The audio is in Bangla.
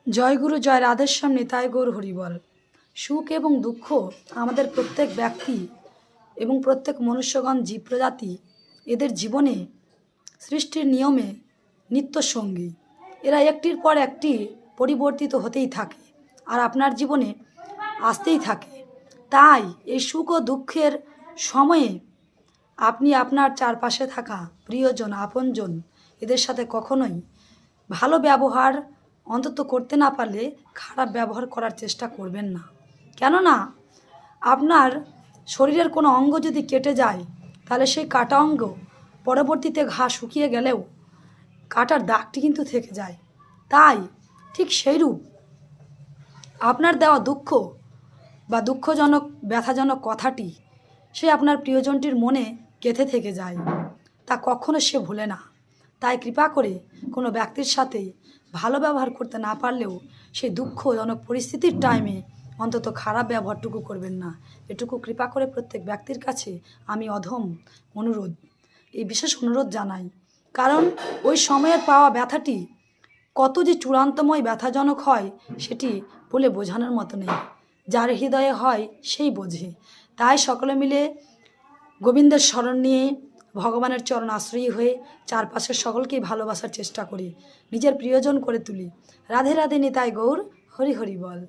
জয় গুরু জয় রাধেশ্যাম নিতাই গৌর হরিবল। সুখ এবং দুঃখ আমাদের প্রত্যেক ব্যক্তি এবং প্রত্যেক মনুষ্যগণ জীব প্রজাতি এদের জীবনে সৃষ্টির নিয়মে নিত্য সঙ্গী। এরা একটির পর একটি পরিবর্তিত হতেই থাকে আর আপনার জীবনে আসতেই থাকে। তাই এই সুখ ও দুঃখের সময়ে আপনি আপনার চারপাশে থাকা প্রিয়জন আপনজন এদের সাথে কখনোই ভালো ব্যবহার অন্তত করতে না পারলে খারাপ ব্যবহার করার চেষ্টা করবেন না। কেননা আপনার শরীরের কোনো অঙ্গ যদি কেটে যায় তাহলে সেই কাটা অঙ্গ পরবর্তীতে ঘা শুকিয়ে গেলেও কাটার দাগটি কিন্তু থেকে যায়। তাই ঠিক সেইরূপ আপনার দেওয়া দুঃখ বা দুঃখজনক ব্যথাজনক কথাটি সে আপনার প্রিয়জনটির মনে গেঁথে থেকে যায়, তা কখনো সে ভুলে না। তাই কৃপা করে কোনো ব্যক্তির সাথে ভালো ব্যবহার করতে না পারলেও সেই দুঃখজনক পরিস্থিতির টাইমে অন্তত খারাপ ব্যবহারটুকু করবেন না। এটুকু কৃপা করে প্রত্যেক ব্যক্তির কাছে আমি অধম অনুরোধ, এই বিশেষ অনুরোধ জানাই। কারণ ওই সময়ের পাওয়া ব্যথাটি কত যে চূড়ান্তময় ব্যথাজনক হয় সেটি বলে বোঝানোর মতো নেই। যার হৃদয়ে হয় সেই বোঝে। তাই সকলে মিলে গোবিন্দের স্মরণ নিয়ে ভগবানের চরণ আশ্রয়ী হয়ে চারপাশের সকলকেই ভালোবাসার চেষ্টা করি, নিজের প্রিয়জন করে তুলি। রাধে রাধে নিতাই গৌর হরি হরি বল।